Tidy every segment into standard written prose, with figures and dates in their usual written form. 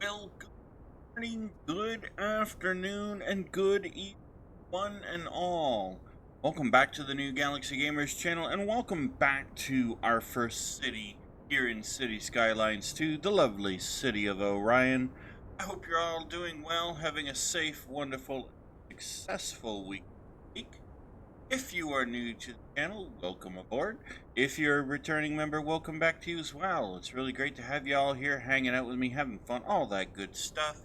Well, good morning, good afternoon, and good evening, one and all. Welcome back to the New Galaxy Gamers channel, and welcome back to our first city here in City Skylines 2, the lovely city of Orion. I hope you're all doing well, having a safe, wonderful, successful week. If you are new to the channel, welcome aboard. If you're a returning member, welcome back to you as well. It's really great to have you all here hanging out with me, having fun, all that good stuff.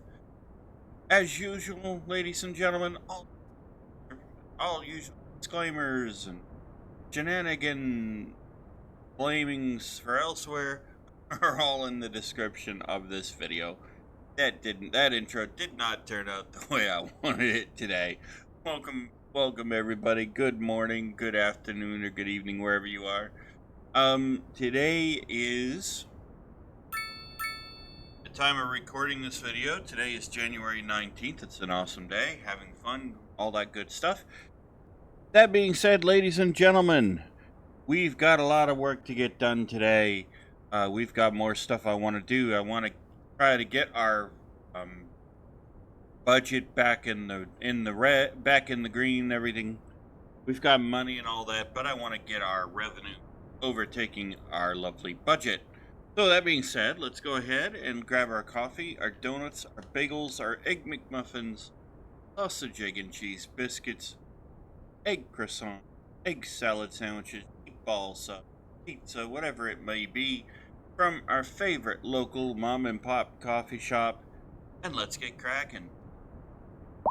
As usual, ladies and gentlemen, all usual disclaimers and shenanigan blamings for elsewhere are all in the description of this video. That intro did not turn out the way I wanted it today. Welcome everybody. Good morning, good afternoon, or good evening, wherever you are. Today is the time of recording this video. Today is January 19th. It's an awesome day, having fun, all that good stuff. That being said, ladies and gentlemen, we've got a lot of work to get done today. We've got more stuff I want to do. I want to try to get our budget back in the red, back in the green, everything. We've got money and all that, but I want to get our revenue overtaking our lovely budget. So that being said, let's go ahead and grab our coffee, our donuts, our bagels, our egg McMuffins, sausage, egg and cheese biscuits, egg croissant, egg salad sandwiches, meatball sub, pizza, whatever it may be, from our favorite local mom and pop coffee shop, and let's get cracking.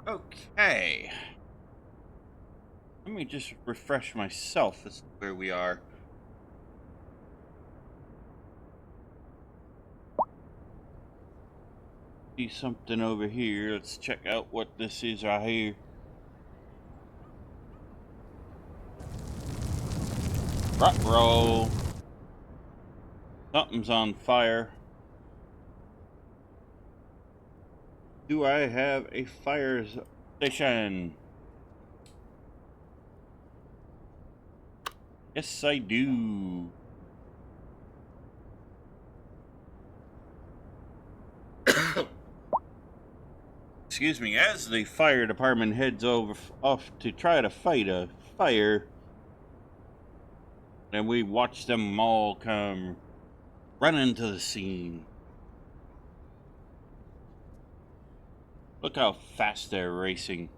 Okay. Let me just refresh myself as to where we are. See something over here. Let's check out what this is right here. Roll. Something's on fire. Do I have a fire station? Yes, I do. Excuse me, as the fire department heads off to try to fight a fire, and we watch them all come running to the scene. Look how fast they're racing.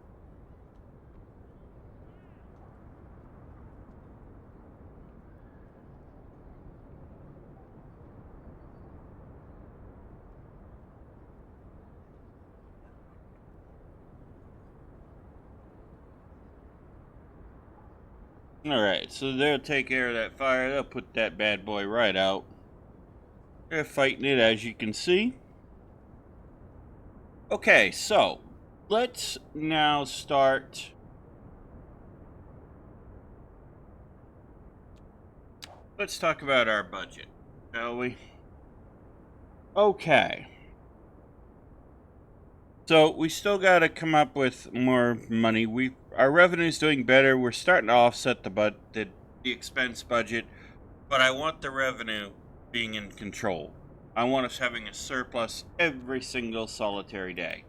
Alright, so they'll take care of that fire. They'll put that bad boy right out. They're fighting it, as you can see. Okay, so let's now start. Let's talk about our budget, shall we? Okay. So we still got to come up with more money. Our revenue's doing better. We're starting to offset the expense budget, but I want the revenue being in control. I want us having a surplus every single solitary day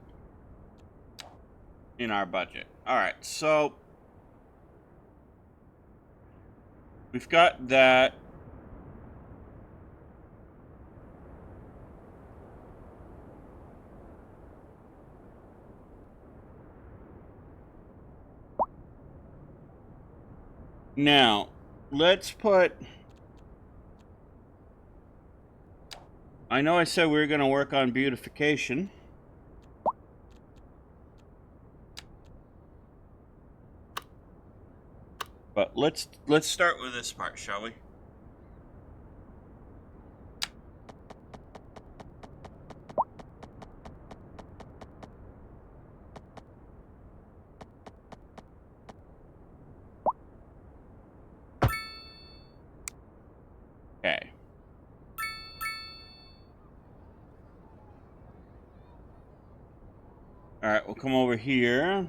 in our budget. All right, so we've got that. Now, let's put... I know I said we were going to work on beautification. But let's start with this part, shall we? Okay. All right, we'll come over here.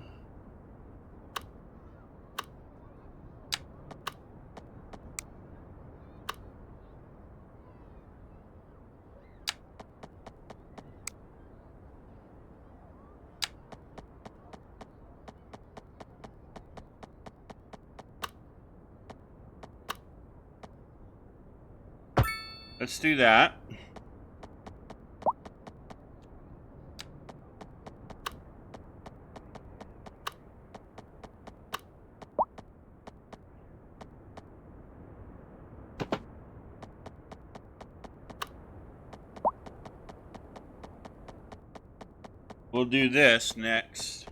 Let's do that. We'll do this next.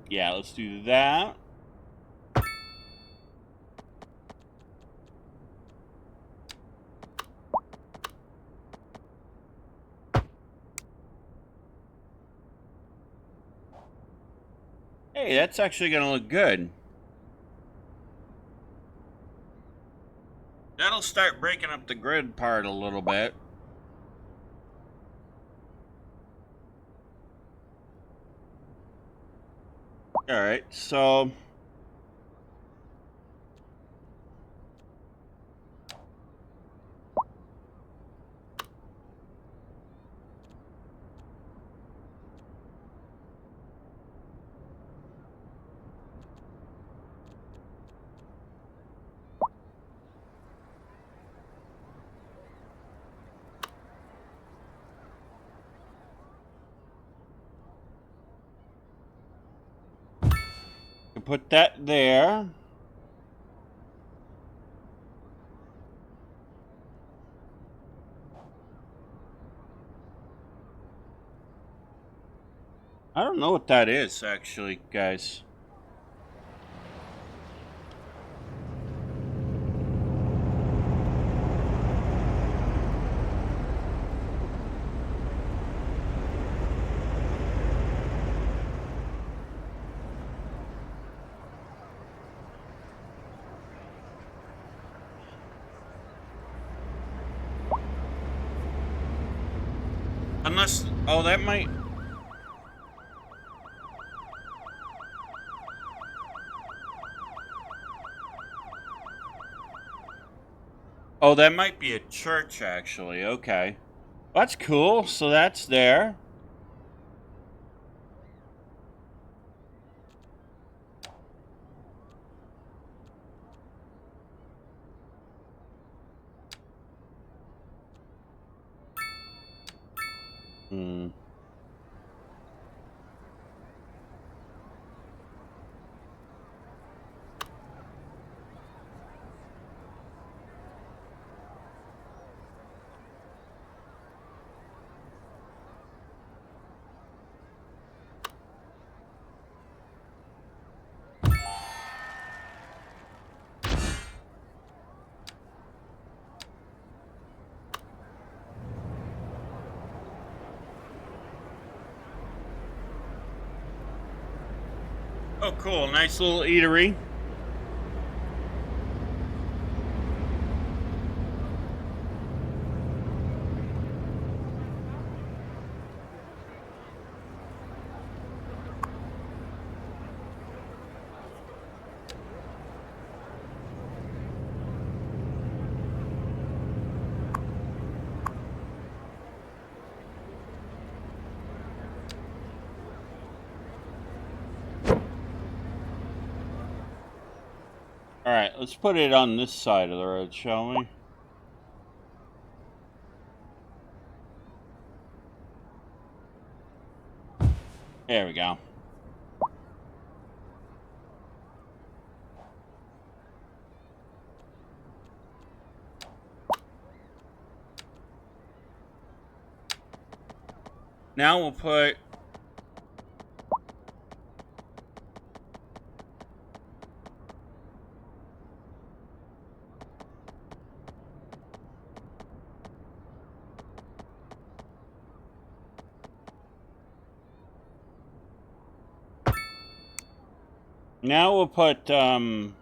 Yeah, let's do that. Hey, that's actually gonna look good. That'll start breaking up the grid part a little bit. Alright, so put that there. I don't know what that is, actually, guys. Unless, oh, that might... Oh, that might be a church, actually. Okay. That's cool. So that's there. Hmm. Oh, cool. Nice little eatery. Alright, let's put it on this side of the road, shall we? There we go. Now we'll put... Now we'll put, Well,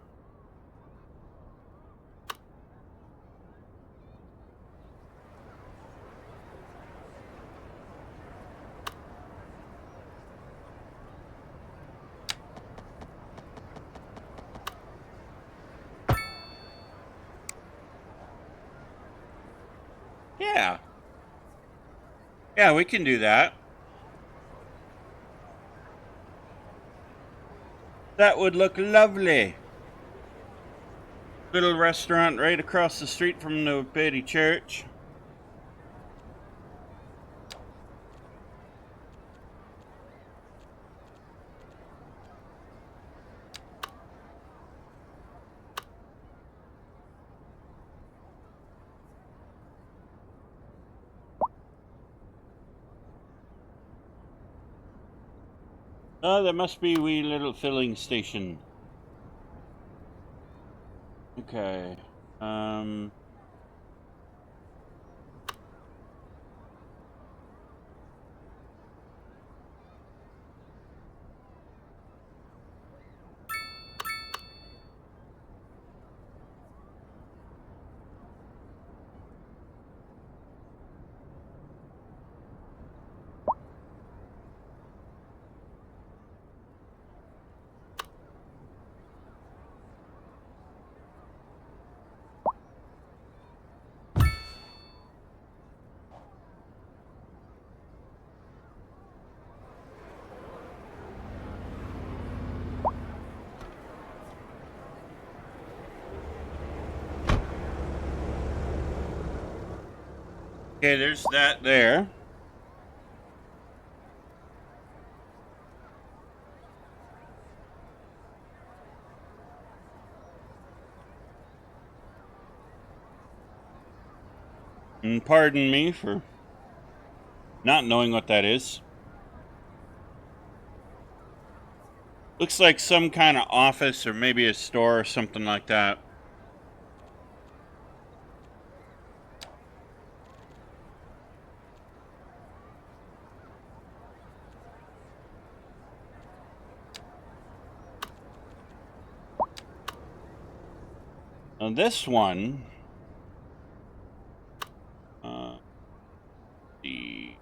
Yeah, we can do that. That would look lovely. Little restaurant right across the street from the Beatty Church. Oh, there must be a wee little filling station. Okay. Okay, there's that there. And pardon me for not knowing what that is. Looks like some kind of office or maybe a store or something like that. Now this one, the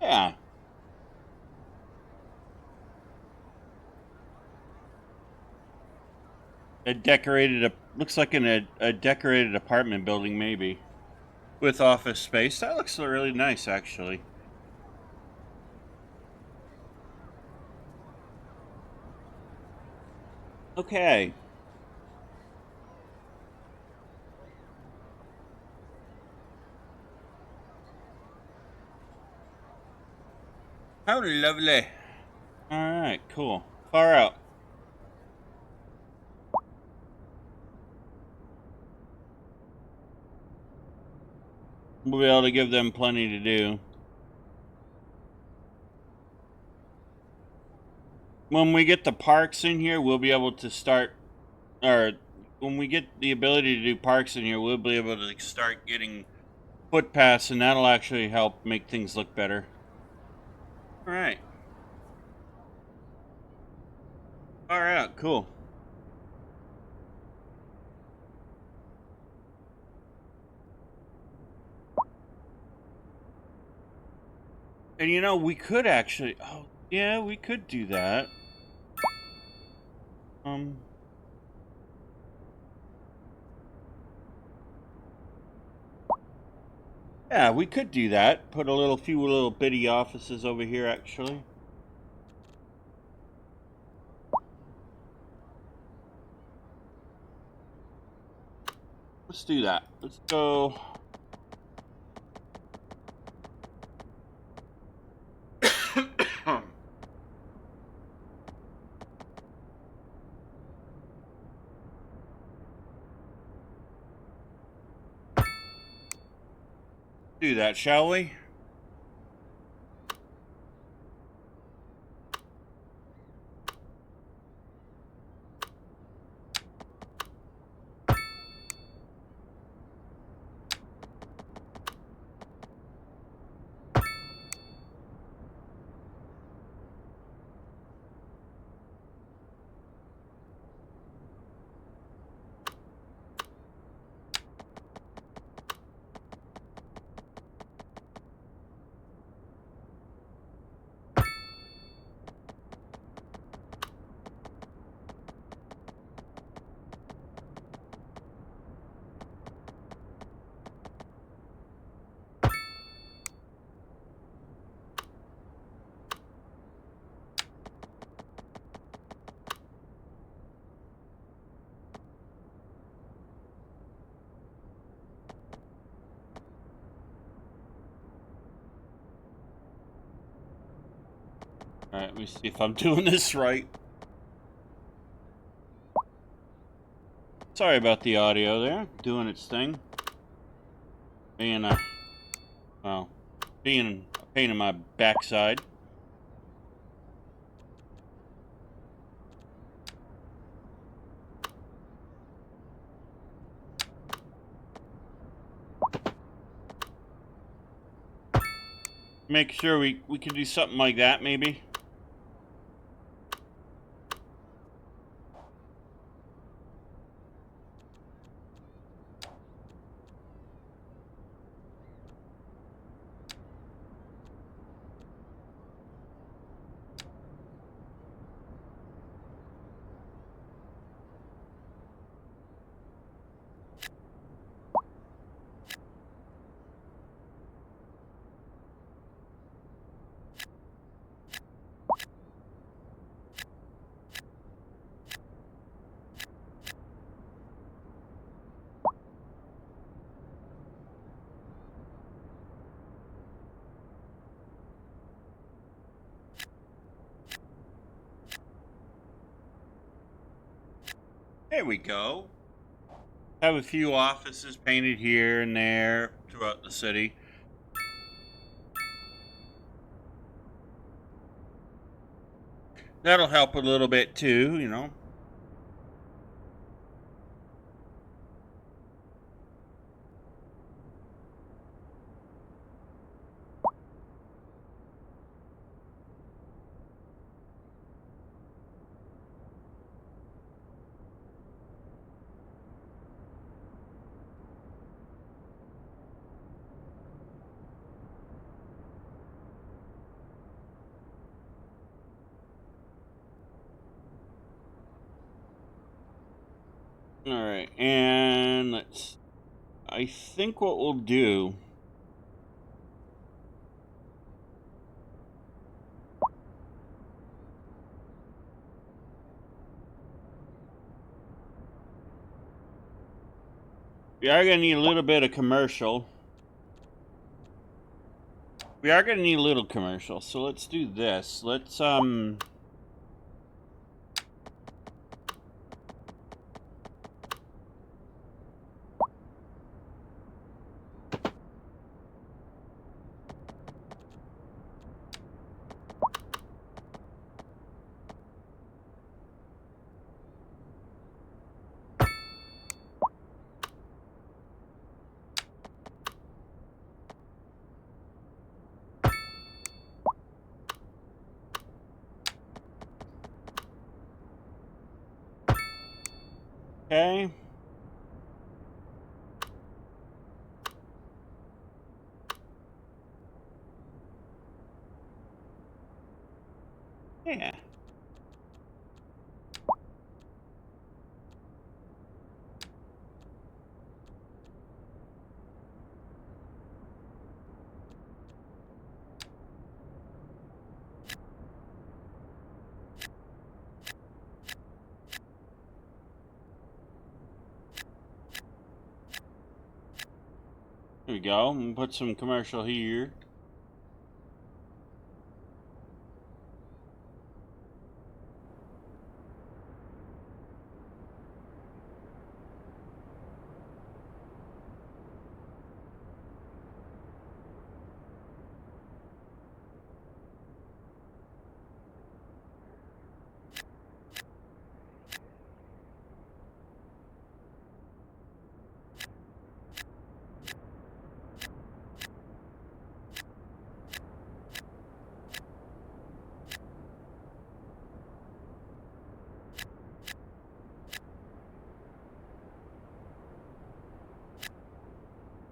yeah, looks like a decorated apartment building maybe with office space. That looks really nice actually. Okay. How lovely. All right, cool. Far out. We'll be able to give them plenty to do. When we get the parks in here, we'll be able to start, or when we get the ability to do parks in here, we'll be able to start getting footpaths, and that'll actually help make things look better. All right. All right, cool. And you know, we could actually, oh, yeah, we could do that. Yeah, we could do that. Put a few little bitty offices over here, actually. Let's do that. Let's go. Do that, shall we? Alright, let me see if I'm doing this right. Sorry about the audio there. Doing its thing. Being a pain in my backside. Make sure we can do something like that, maybe. There we go. Have a few offices painted here and there throughout the city. That'll help a little bit too, you know. Alright, and I think what we'll do. We are going to need a little bit of commercial. We are going to need a little commercial, so let's do this. Let's, okay. Yeah. There we go. I'm gonna put some commercial here.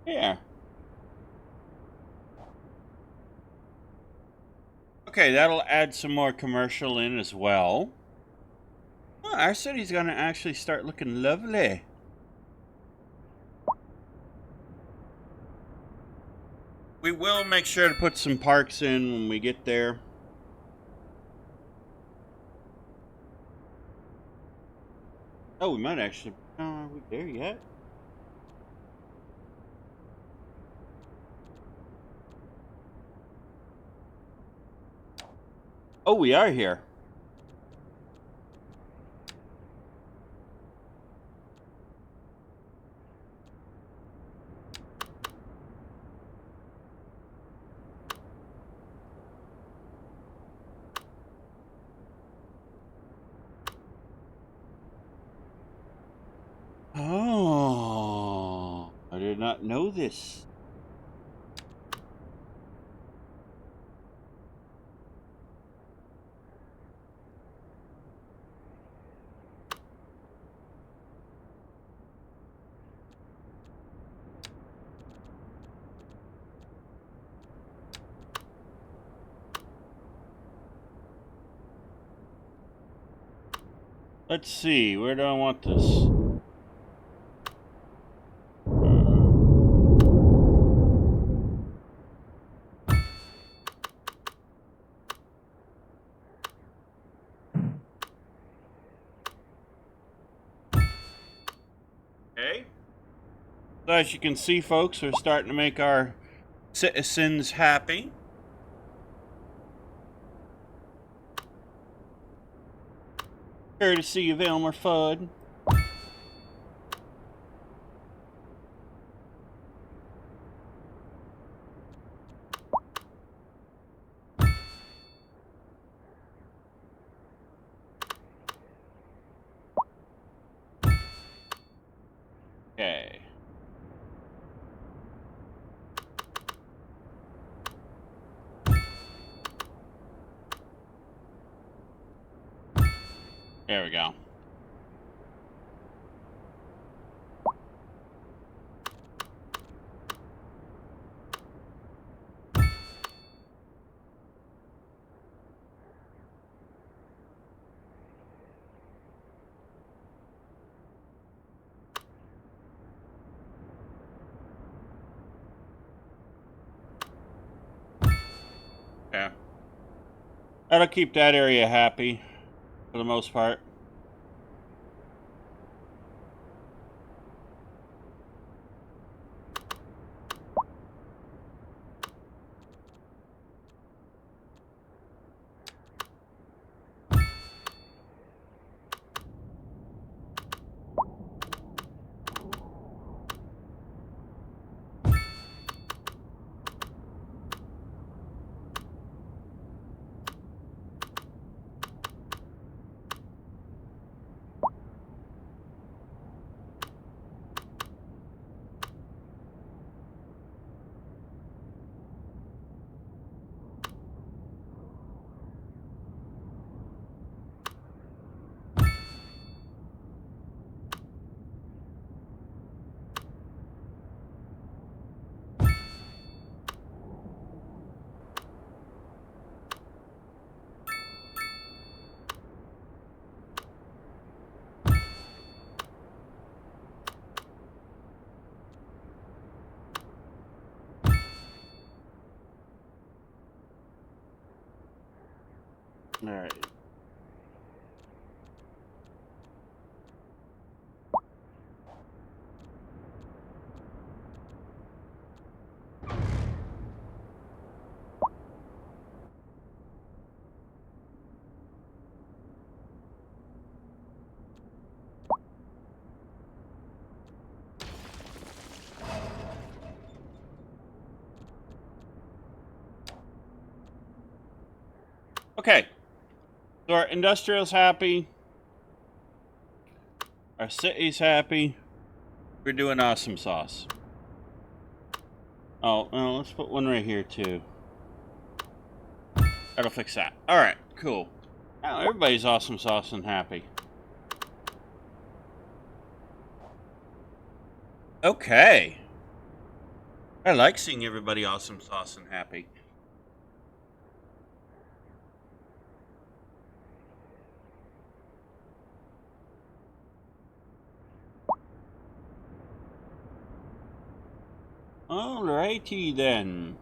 Yeah. Okay, that'll add some more commercial in as well. Well, our city's gonna actually start looking lovely. We will make sure to put some parks in when we get there. Oh, we might actually. Are we there yet? Oh, we are here. Oh, I did not know this. Let's see, where do I want this? Okay. So as you can see, folks, we're starting to make our citizens happy. Courtesy of Elmer Fudd. Okay. There we go. Yeah. That'll keep that area happy for the most part. All right. Okay. So our industrial's happy. Our city's happy. We're doing awesome sauce. Oh, well, let's put one right here too. That'll fix that. All right, cool. Now everybody's awesome sauce and happy. Okay. I like seeing everybody awesome sauce and happy. Alrighty then.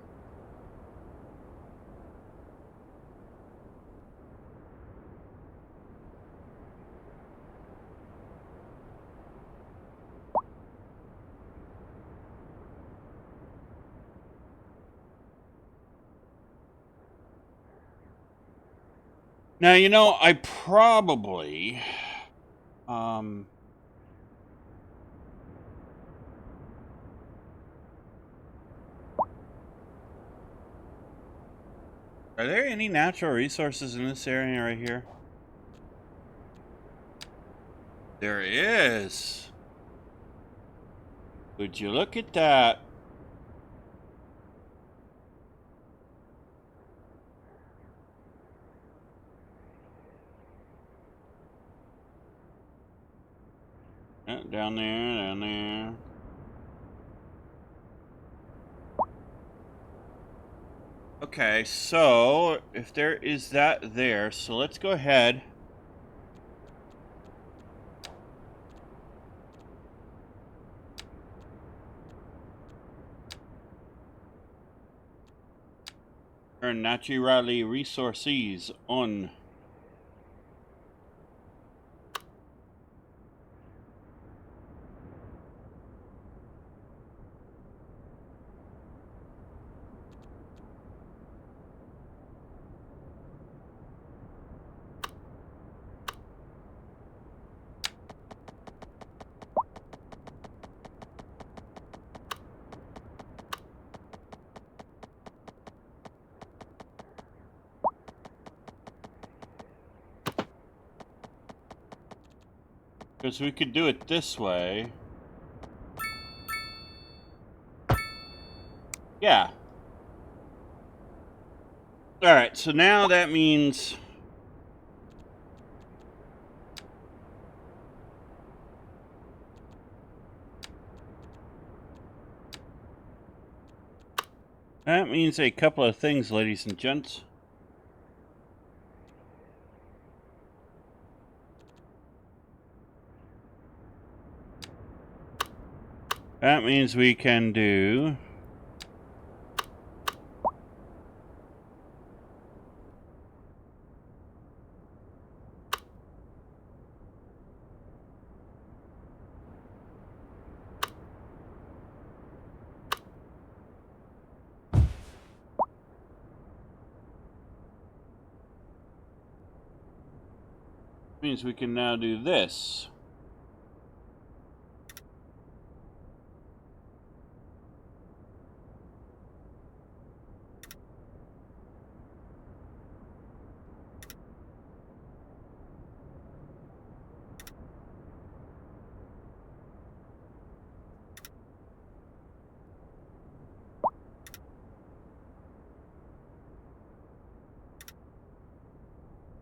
Now, you know, I probably, are there any natural resources in this area right here? There is. Would you look at that? Down there, down there. Okay, so if there is that there, so let's go ahead. Turn natural resources on. Because we could do it this way. Yeah. Alright, so now that means... That means a couple of things, ladies and gents. That means we can do... means we can now do this.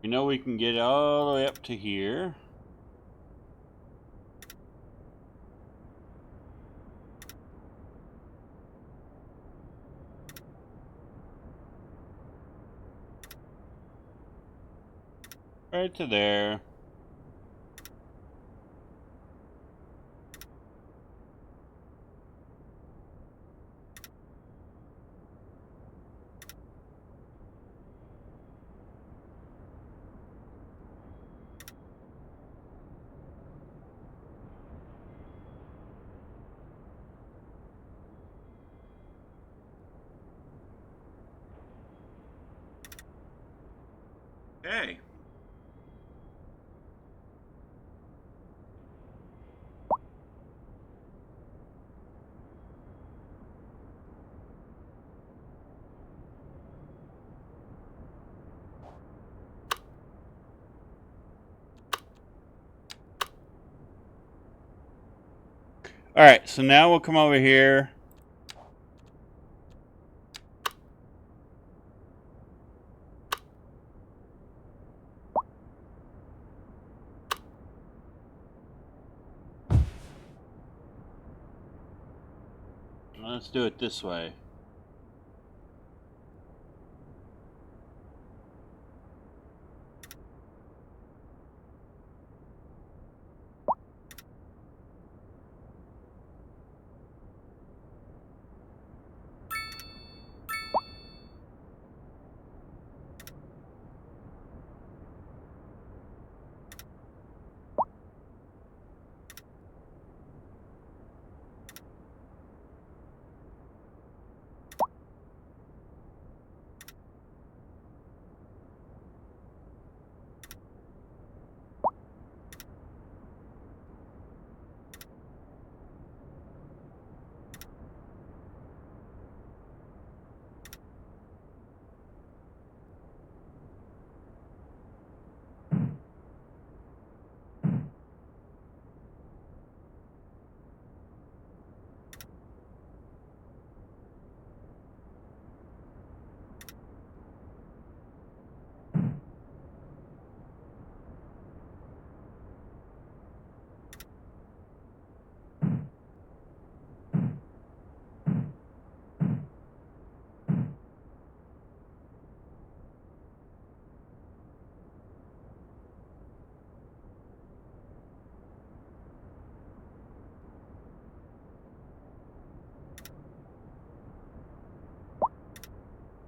You know we can get all the way up to here. Right to there. Okay. Alright, so now we'll come over here. Let's do it this way.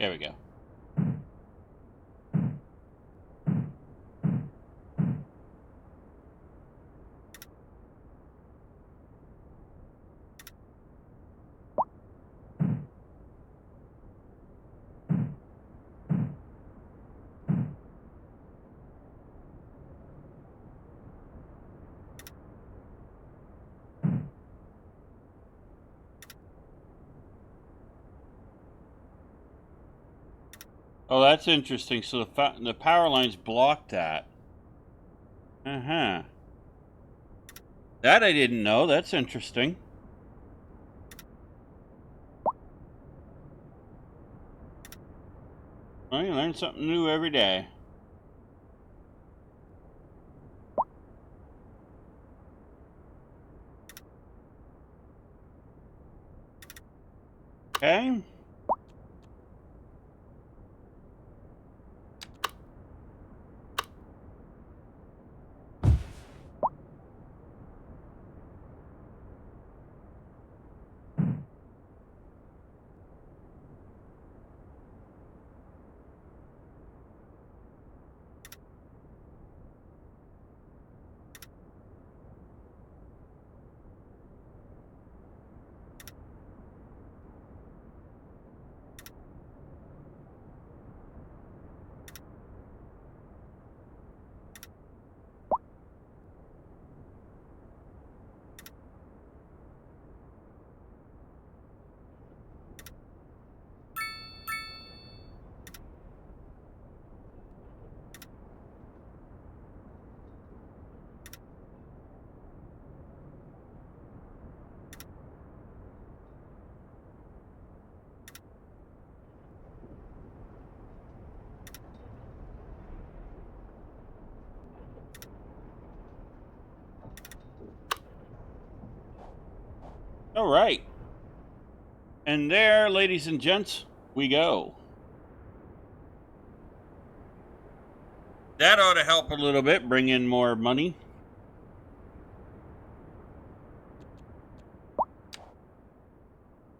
There we go. Oh, that's interesting. So the power lines block that. Uh-huh. That I didn't know. That's interesting. Well, you learn something new every day. Okay. All right. And there, ladies and gents, we go. That ought to help a little bit, bring in more money.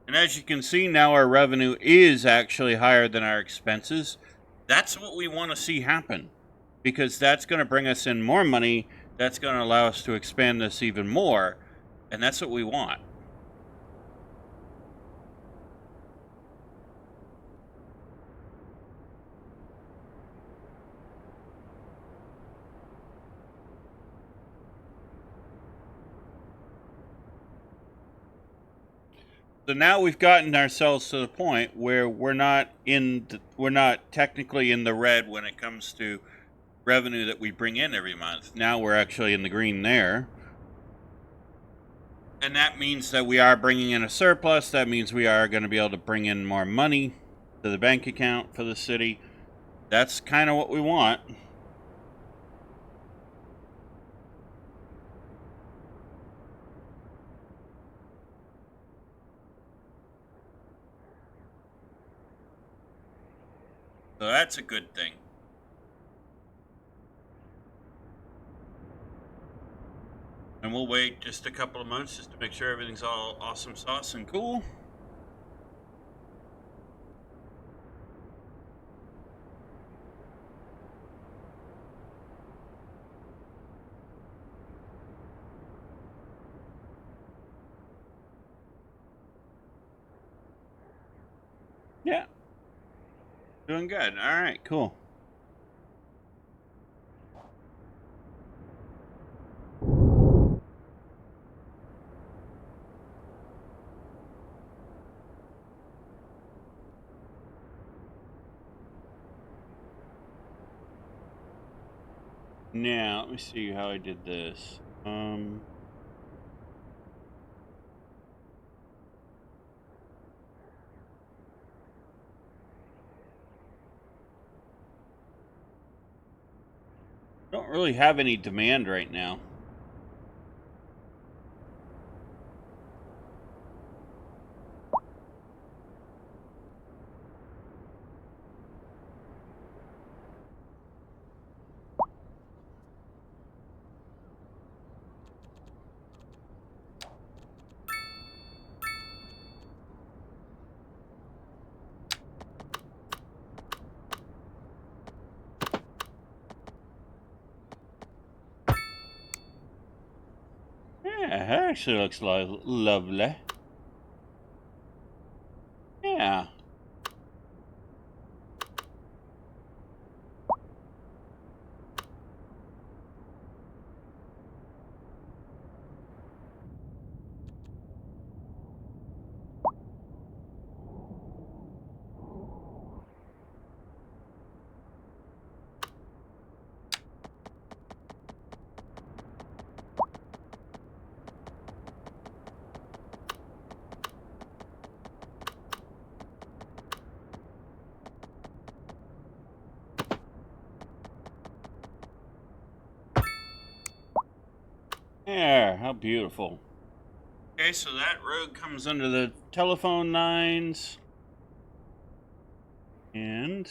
And as you can see, now our revenue is actually higher than our expenses. That's what we want to see happen, because that's going to bring us in more money. That's going to allow us to expand this even more, and that's what we want. So now we've gotten ourselves to the point where we're not technically in the red when it comes to revenue that we bring in every month. Now we're actually in the green there. And that means that we are bringing in a surplus. That means we are going to be able to bring in more money to the bank account for the city. That's kind of what we want. So that's a good thing. And we'll wait just a couple of months just to make sure everything's all awesome sauce and cool. Yeah. Doing good. All right, cool. Now, let me see how I did this. Don't really have any demand right now. Yeah, that actually looks lovely. Yeah. There, how beautiful. Okay, so that road comes under the telephone lines. And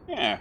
yeah.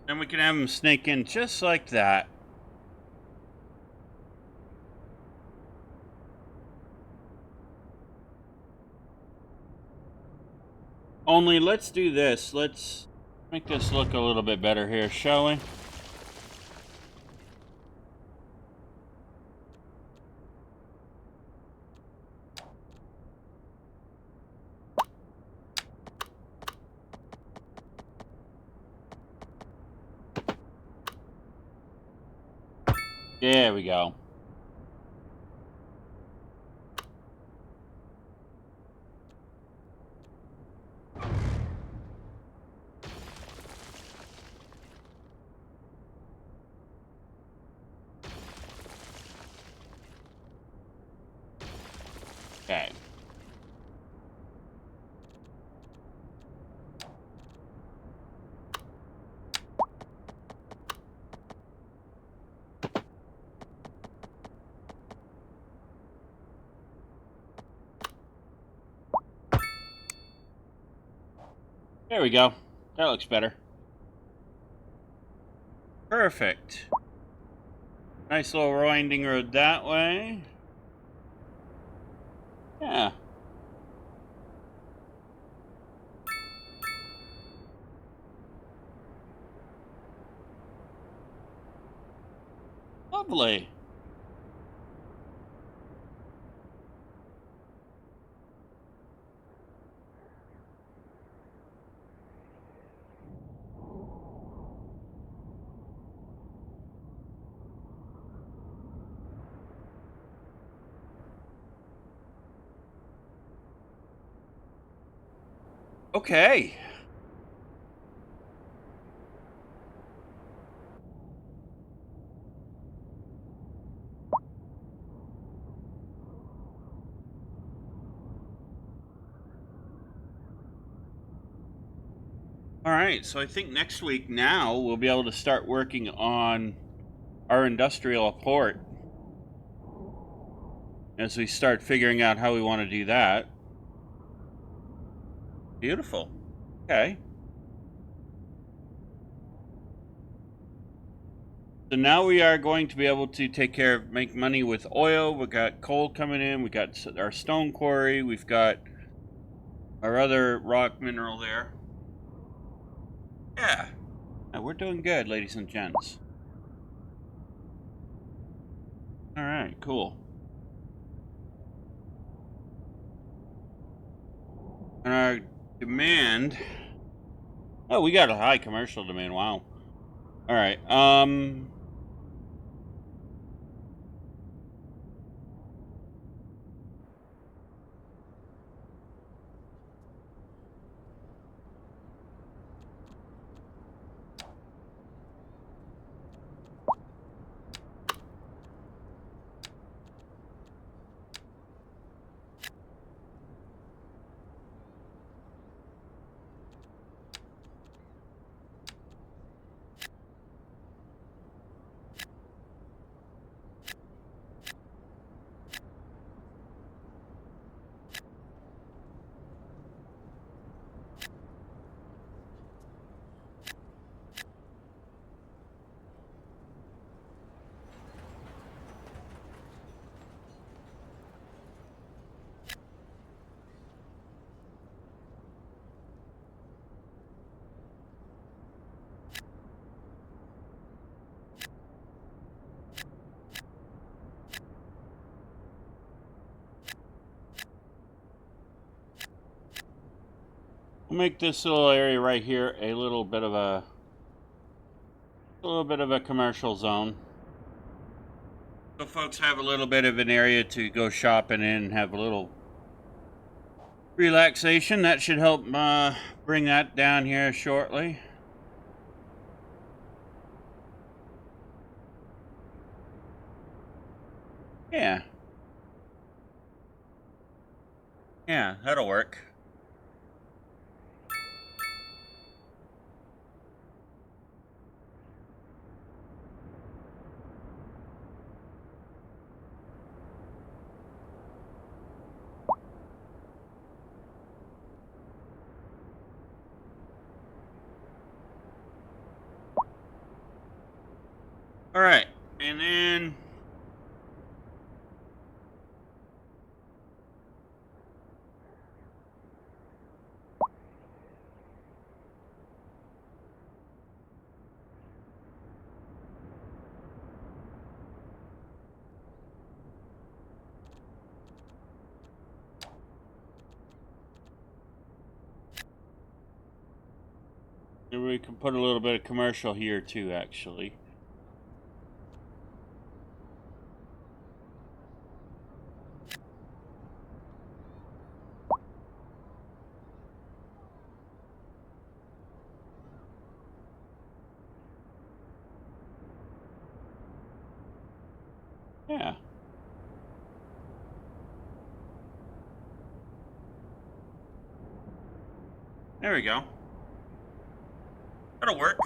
Then we can have them snake in just like that. Only let's do this. Let's make this look a little bit better here, shall we? There we go. Okay. There we go. That looks better. Perfect. Nice little winding road that way. Yeah. Lovely. Okay. All right, so I think next week now we'll be able to start working on our industrial port as we start figuring out how we want to do that. Beautiful. Okay. So now we are going to be able to make money with oil. We got coal coming in. We got our stone quarry. We've got our other rock mineral there. Yeah. We're doing good, ladies and gents. All right, cool. And our demand. Oh, we got a high commercial demand. Wow. All right. We'll make this little area right here a little bit of a commercial zone. So folks have a little bit of an area to go shopping in and have a little relaxation. That should help bring that down here shortly. Yeah. Yeah, that'll work. All right, and then we can put a little bit of commercial here too, actually. Yeah. There we go. That'll work.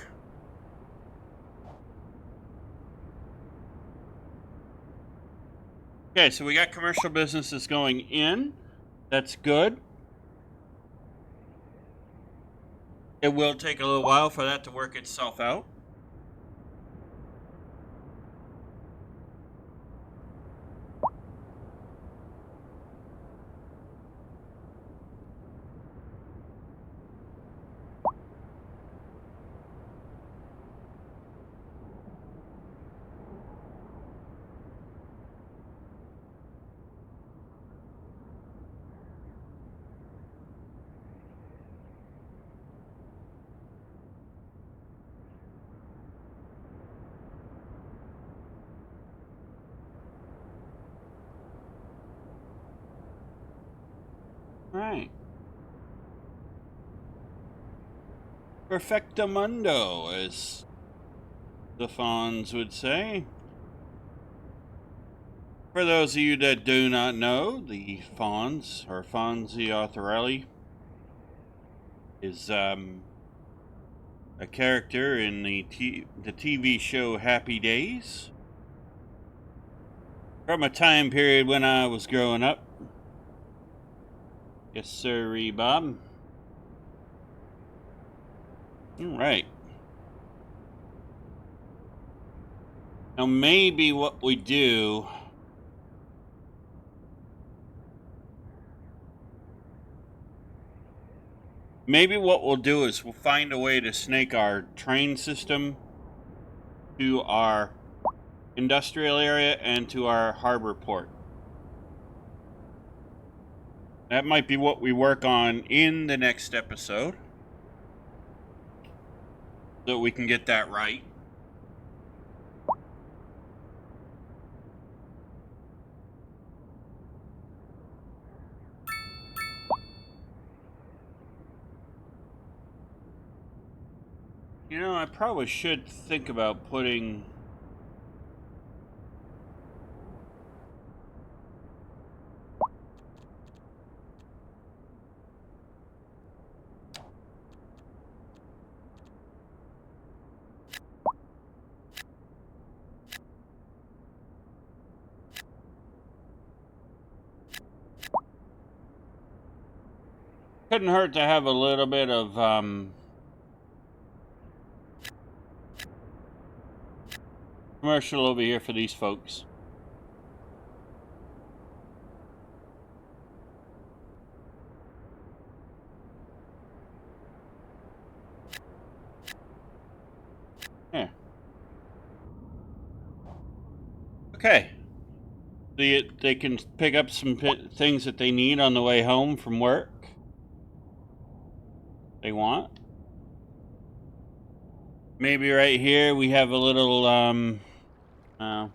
Okay, so we got commercial businesses going in. That's good. It will take a little while for that to work itself out. Right. Perfectamundo, as the Fonz would say. For those of you that do not know, the Fonz, or Fonzie Authorelli, is a character in the TV show Happy Days, from a time period when I was growing up. Yes, sir, Bob. All right. Now, maybe what we do... Maybe what we'll do is we'll find a way to snake our train system to our industrial area and to our harbor port. That might be what we work on in the next episode, so we can get that right. You know, I probably should think about putting... Couldn't hurt to have a little bit of, commercial over here for these folks. Yeah. Okay. They can pick up some things that they need on the way home from work. they want. Maybe right here we have a little, yeah.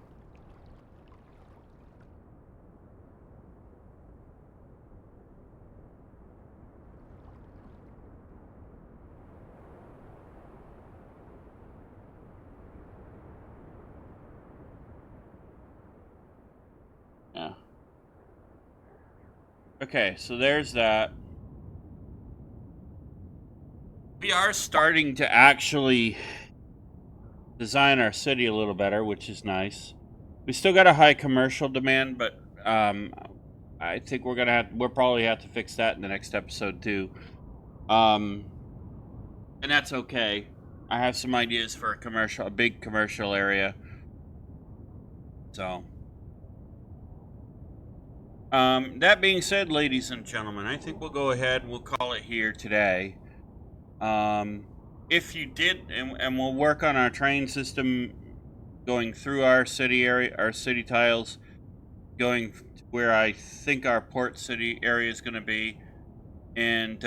Okay, so there's that. We are starting to actually design our city a little better, which is nice. We still got a high commercial demand, but I think we'll probably have to fix that in the next episode too. Um, and that's okay. I have some ideas for a big commercial area. So, that being said, ladies and gentlemen, I think we'll go ahead and we'll call it here today. If you did, and we'll work on our train system going through our city area, our city tiles, going to where I think our port city area is going to be, and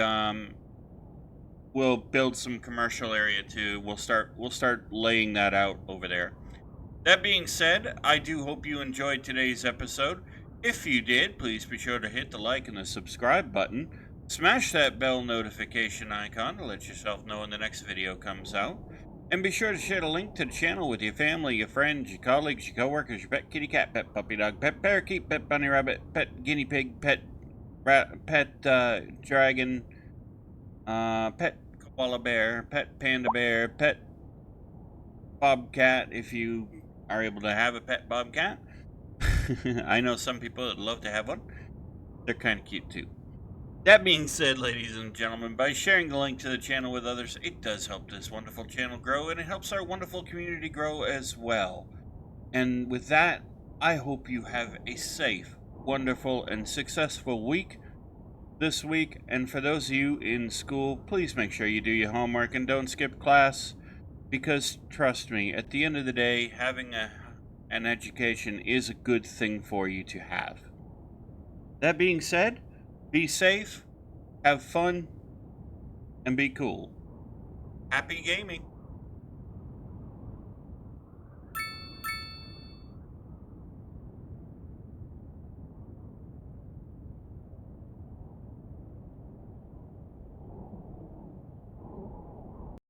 we'll build some commercial area too. We'll start laying that out over there. That being said, I do hope you enjoyed today's episode. If you did, please be sure to hit the like and the subscribe button. Smash that bell notification icon to let yourself know when the next video comes out. And be sure to share the link to the channel with your family, your friends, your colleagues, your coworkers, your pet kitty cat, pet puppy dog, pet parakeet, pet bunny rabbit, pet guinea pig, pet dragon, pet koala bear, pet panda bear, pet bobcat if you are able to have a pet bobcat. I know some people that love to have one. They're kind of cute too. That being said, ladies and gentlemen, by sharing the link to the channel with others, it does help this wonderful channel grow, and it helps our wonderful community grow as well. And with that, I hope you have a safe, wonderful, and successful week this week. And for those of you in school, please make sure you do your homework and don't skip class, because trust me, at the end of the day, having an education is a good thing for you to have. That being said, be safe, have fun, and be cool. Happy gaming!